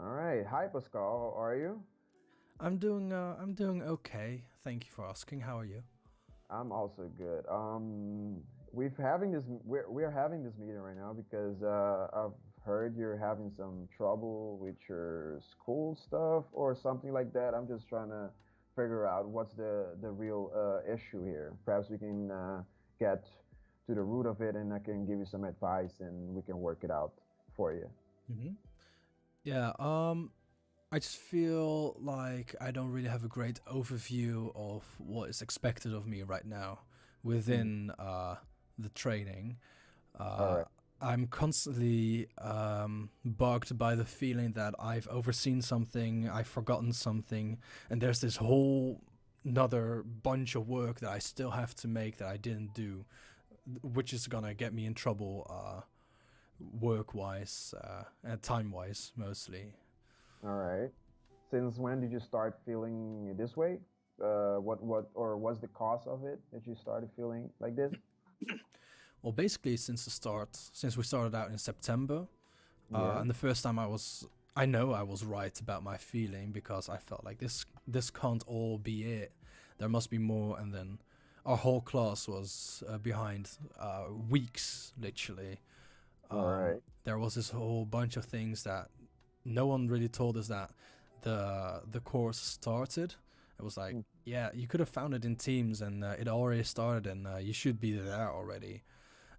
All right. Hi, Pascal. How are you? I'm doing okay. Thank you for asking. How are you? I'm also good. We're having this meeting right now because I've heard you're having some trouble with your school stuff or something like that. I'm just trying to figure out what's the real issue here. Perhaps we can get to the root of it, and I can give you some advice, and we can work it out for you. hmm Yeah, I just feel like I don't really have a great overview of what is expected of me right now Mm. within the training. All Uh, right. I'm constantly bugged by the feeling that I've overseen something, I've forgotten something, and there's this whole another bunch of work that I still have to make that I didn't do, which is gonna get me in trouble work wise and time wise mostly. All right. Since when did you start feeling this way? Or was the cause of it that you started feeling like this? Well, basically, since we started out in September, Yeah. and the first time I know I was right about my feeling because I felt like this can't all be it. There must be more, and then our whole class was behind weeks, literally. All right. There was this whole bunch of things that no one really told us that the course started. It was like, Mm. yeah, you could have found it in Teams, and it already started, and you should be there already.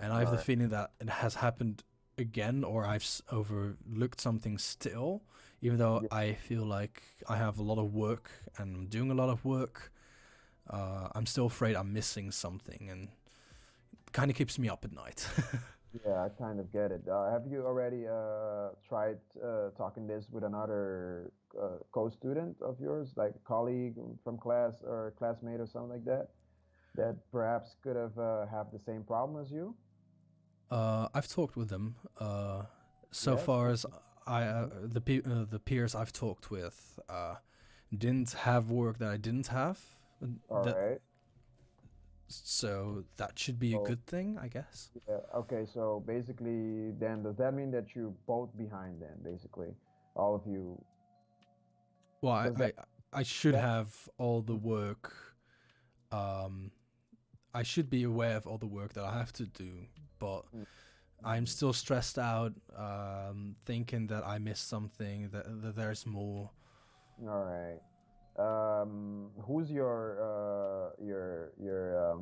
And I All have the right. feeling that it has happened again, or I've overlooked something still, even though Yeah. I feel like I have a lot of work and I'm doing a lot of work. I'm still afraid I'm missing something, and it kind of keeps me up at night. Yeah, I kind of get it. Have you already tried talking this with another co-student of yours, like a colleague from class or a classmate or something like that, that perhaps could have the same problem as you? I've talked with them. So Yes. far as Mhm. the peers I've talked with didn't have work that I didn't have. All That right. so that should be a So good thing, I guess. yeah, okay, so basically then does that mean that you're both behind then, basically? All of you. Well, Does that I should that have all the work. Um, I should be aware of all the work that I have to do, but I'm mm-hmm. still stressed out, thinking that I missed something, that there's more. All right. Who's your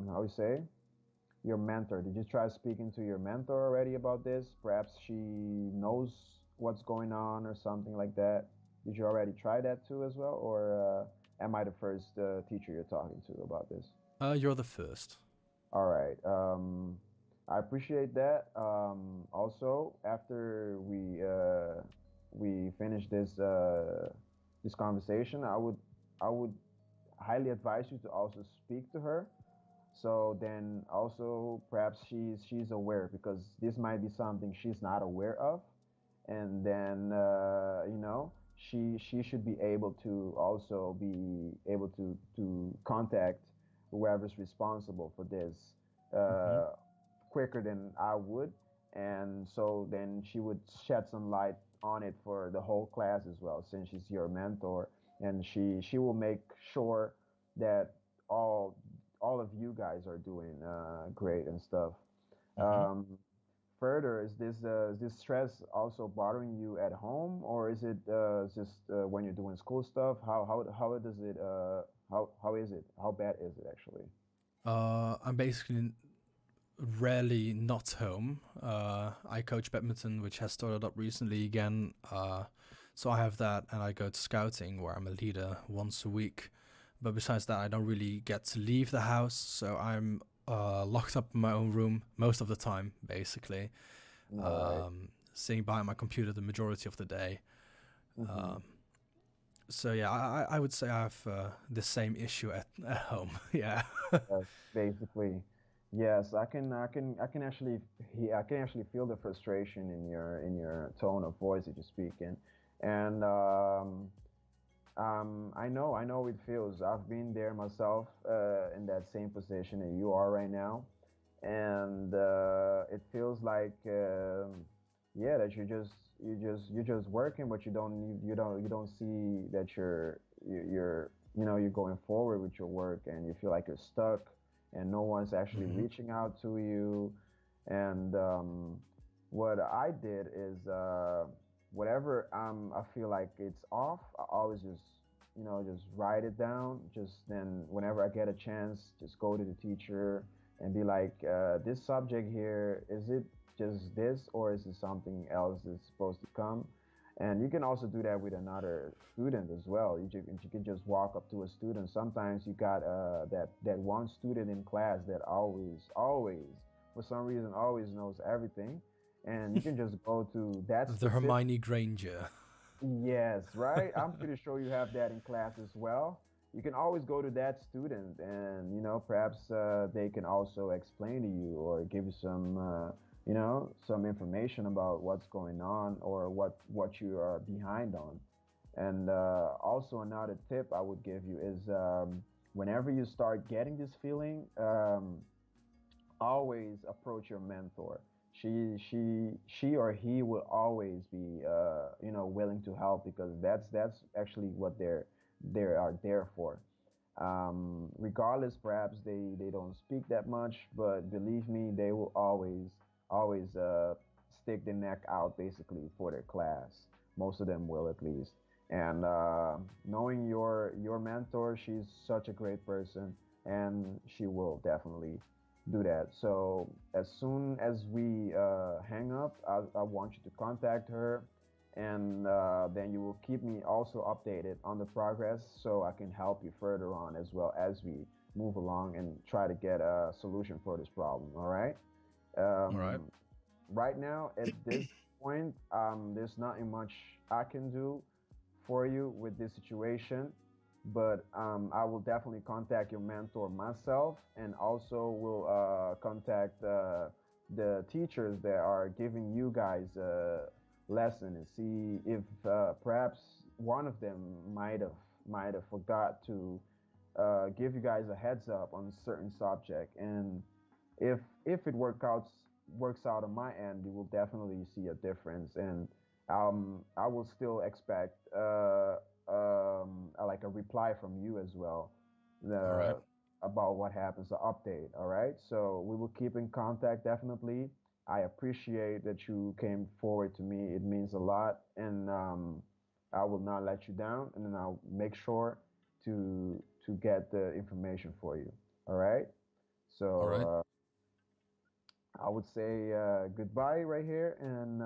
how you say, your mentor? Did you try speaking to your mentor already about this? Perhaps she knows what's going on or something like that. Did you already try that too as well, or am I the first teacher you're talking to about this? You're the first. All right. I appreciate that. Also, after we finish this conversation, I would highly advise you to also speak to her. So then also perhaps she's aware because this might be something she's not aware of, and then she should be able to also be able to contact whoever's responsible for this hmm uh, quicker than I would, and so then she would shed some light on it for the whole class as well, since she's your mentor, and she will make sure that all all of you guys are doing great and stuff. hmm Um, Further, is this stress also bothering you at home, or is it just when you're doing school stuff? How does it how is it? How bad is it actually? I'm basically rarely not home. I coach badminton, which has started up recently again. So I have that, and I go to scouting, where I'm a leader once a week. But besides that, I don't really get to leave the house, so I'm locked up in my own room most of the time, basically, All right. sitting behind my computer the majority of the day. Mm-hmm. So yeah, I would say I have the same issue at home. Yeah. Yes, basically, yes. I can actually I can actually feel the frustration in your tone of voice that you speak in, and I know it feels. I've been there myself in that same position that you are right now, and it feels like yeah, that you're just you're just working, but you don't see that you're you're going forward with your work, and you feel like you're stuck, and no one's actually Hmm. reaching out to you. And what I did is whatever I feel like it's off, I always just just write it down. Just then, whenever I get a chance, just go to the teacher and be like, this subject here, is it just this, or is it something else that's supposed to come? And you can also do that with another student as well. You can just walk up to a student. Sometimes you got that one student in class that always for some reason always knows everything, and you can just go to that The specific. Hermione Granger. Yes, right. I'm pretty sure you have that in class as well. You can always go to that student, and perhaps they can also explain to you or give you some some information about what's going on or what you are behind on. And also another tip I would give you is whenever you start getting this feeling, always approach your mentor. She or he will always be willing to help, because that's actually what they are there for. Regardless, perhaps they don't speak that much, but believe me, they will always stick their neck out basically for their class. Most of them will, at least. And knowing your mentor, she's such a great person, and she will definitely do that. So as soon as we hang up, I want you to contact her, and then you will keep me also updated on the progress, so I can help you further on as well as we move along and try to get a solution for this problem. All right. All right. Um, right now, at this point, there's nothing much I can do for you with this situation, but I will definitely contact your mentor myself, and also will contact the teachers that are giving you guys a lesson, and see if perhaps one of them might have forgot to give you guys a heads up on a certain subject. And if it works out on my end, you will definitely see a difference. And I will still expect like a reply from you as well, All right. the about what happens, the update. All right, so we will keep in contact, definitely. I appreciate that you came forward to me. It means a lot, and I will not let you down, and then I'll make sure to get the information for you. All right. All right. So I would say goodbye right here, and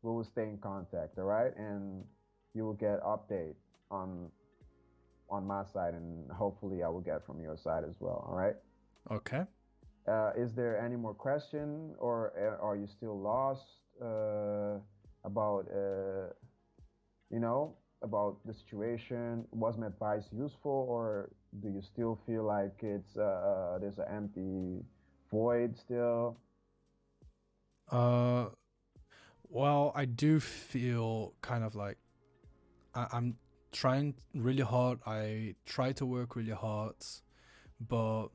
we will stay in contact. All right, and you will get update on on my side, and hopefully I will get from your side as well. All right. Okay. Is there any more question, or are you still lost about about the situation? Was my advice useful, or do you still feel like it's there's an empty void still? Uh, well, I do feel kind of like I'm trying really hard. I try to work really hard, but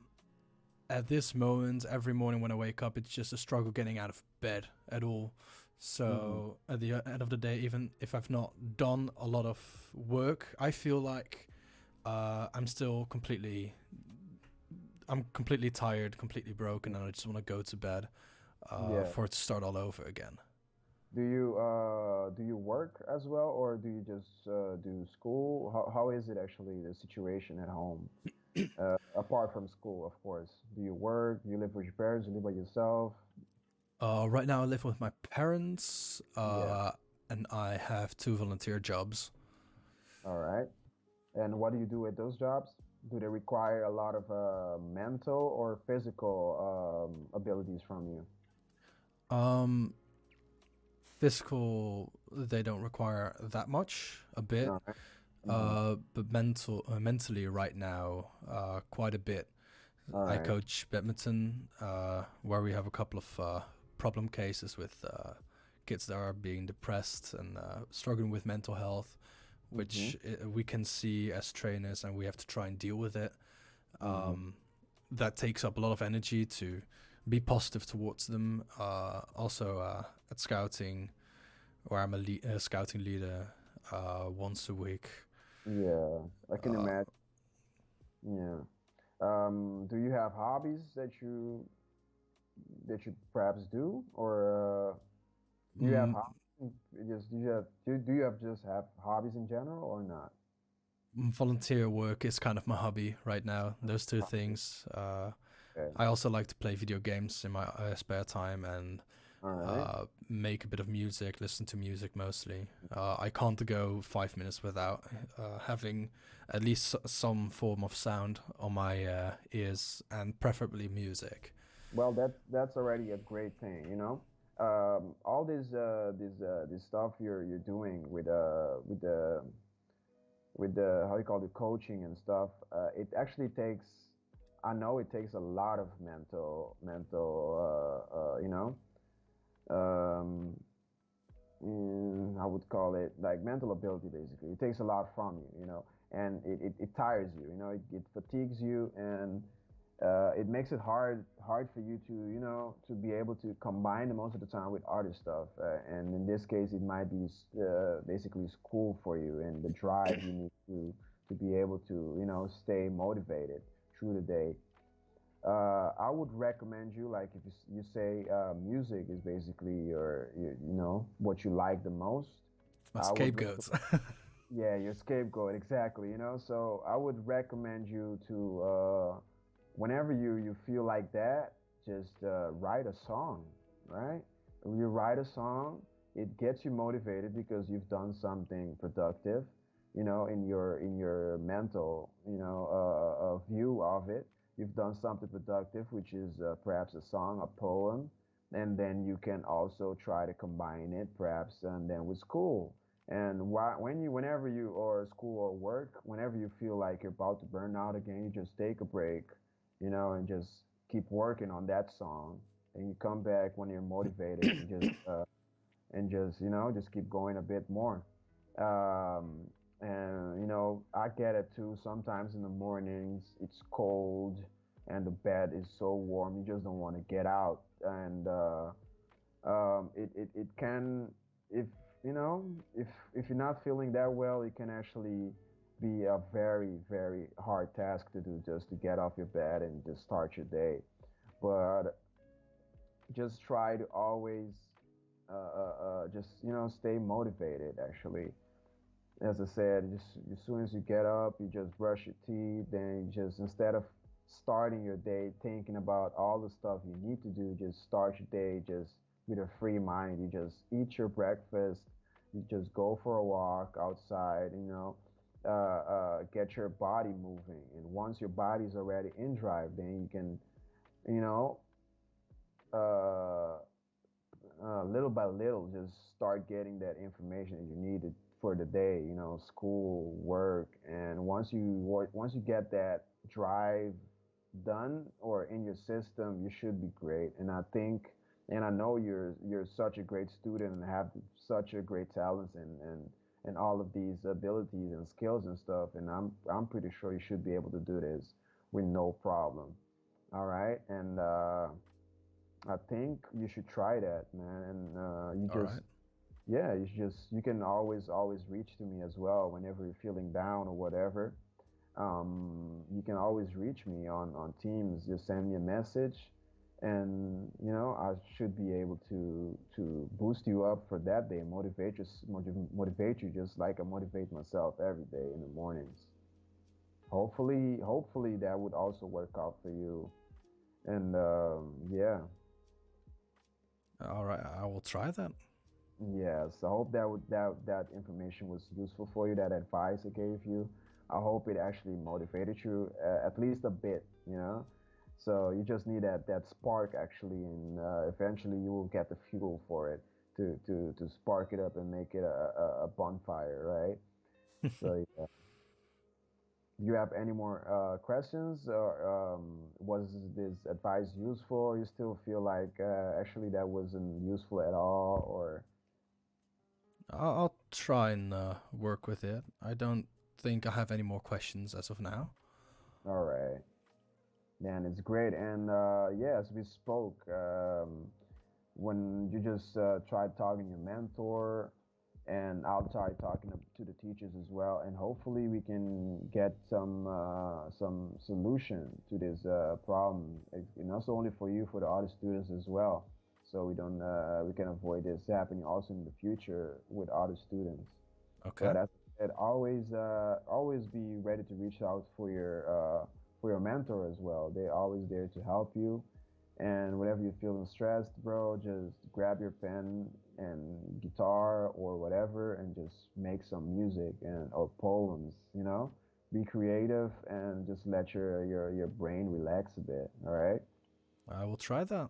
at this moment, every morning when I wake up, it's just a struggle getting out of bed at all. Hmm. So at the end of the day, even if I've not done a lot of work, I feel like I'm still I'm completely tired, completely broken, and I just want to go to bed Yeah. for it to start all over again. Do you work as well, or do you just do school? How is it actually, the situation at home? Apart from school, of course. Do you work? Do you live with your parents? Do you live by yourself? Right now, I live with my parents, Yeah. and I have two volunteer jobs. All right. And what do you do at those jobs? Do they require a lot of mental or physical abilities from you? Um, Physical, they don't require that much, a bit. All right. Mm-hmm. But mentally, right now, quite a bit. All I right. coach badminton, where we have a couple of problem cases with kids that are being depressed and struggling with mental health, Mm-hmm. which we can see as trainers, and we have to try and deal with it. Mm-hmm. Um, that takes up a lot of energy to be positive towards them. Also, at scouting, where I'm a scouting leader once a week. Yeah, I can Uh, imagine. Yeah. Do you have hobbies that you perhaps do, or do you have mm, hobbies? Just do you have just have hobbies in general or not? Volunteer work is kind of my hobby right now. Those two things. Okay. I also like to play video games in my spare time and All right. make a bit of music, listen to music mostly. I can't go 5 minutes without having at least some form of sound on my ears, and preferably music. Well, that's already a great thing, you know. All this stuff you're doing with the how you call it coaching and stuff. It actually takes. I know it takes a lot of mental. Um, I would call it like mental ability. Basically, it takes a lot from you, and it tires you. It fatigues you, and it makes it hard for you to be able to combine it most of the time with other stuff. And in this case, it might be basically school for you and the drive you need to be able to stay motivated through the day. I would recommend you, like, if you say music is basically what you like the most. My I would recommend, scapegoat. yeah, your scapegoat, exactly. So I would recommend you to whenever you feel like that, just write a song, right? When you write a song, it gets you motivated because you've done something productive, in your mental, view of it. You've done something productive, which is perhaps a song, a poem, and then you can also try to combine it, perhaps, and then with school. And whenever you or school or work, whenever you feel like you're about to burn out again, you just take a break, and just keep working on that song. And you come back when you're motivated and just keep going a bit more. Um, and I get it too. Sometimes in the mornings it's cold and the bed is so warm, you just don't want to get out. And it can, if you know if you're not feeling that well, it can actually be a very very hard task to do, just to get off your bed and just start your day. But just try to always just stay motivated. Actually, as I said, just as soon as you get up, you just brush your teeth. Then you just, instead of starting your day thinking about all the stuff you need to do, just start your day just with a free mind. You just eat your breakfast. You just go for a walk outside. Get your body moving. And once your body's already in drive, then you can, you know, uh, little by little, just start getting that information that you needed for the day. School, work, and once you get that drive done or in your system, you should be great. And I think, and I know you're such a great student and have such a great talents and all of these abilities and skills and stuff. And I'm pretty sure you should be able to do this with no problem. All right, and I think you should try that, man. And you All just, right. yeah, you can always reach to me as well whenever you're feeling down or whatever. You can always reach me on Teams. Just send me a message, and I should be able to boost you up for that day, motivate you just like I motivate myself every day in the mornings. Hopefully that would also work out for you. And yeah. All right. I will try that. Yes, I hope that information was useful for you. That advice I gave you, I hope it actually motivated you at least a bit. So you just need that spark actually, and eventually you will get the fuel for it to spark it up and make it a bonfire, right? So yeah. Do you have any more questions, or was this advice useful? Or you still feel like actually that wasn't useful at all, or? I'll try and work with it. I don't think I have any more questions as of now. All right. Then it's great. And yes, we spoke. when you just try talking to your mentor, and I'll try talking to the teachers as well, and hopefully we can get some solution to this problem. And not only for you, for the other students as well, so we can avoid this happening also in the future with other students. Okay. But as I said, always be ready to reach out for your mentor as well. They're always there to help you. And whenever you're feeling stressed, bro, just grab your pen and guitar or whatever, and just make some music and or poems. Be creative and just let your brain relax a bit. All right. I will try that.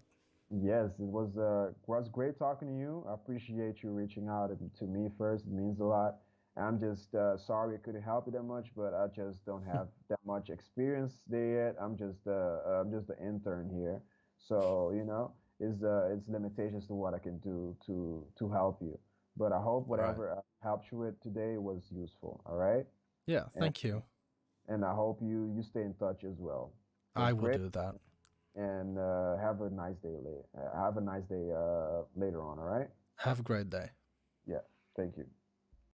Yes, it was great talking to you. I appreciate you reaching out to me first. It means a lot. I'm just sorry I couldn't help you that much, but I just don't have that much experience there yet. I'm just the intern here, so it's limitations to what I can do to help you. But I hope All right. whatever I helped you with today was useful. All right, Yeah, and thank you. and I hope you stay in touch as well. It I was will great, do that. and have a nice day later on. All right. Have a great day. Yeah. Thank you.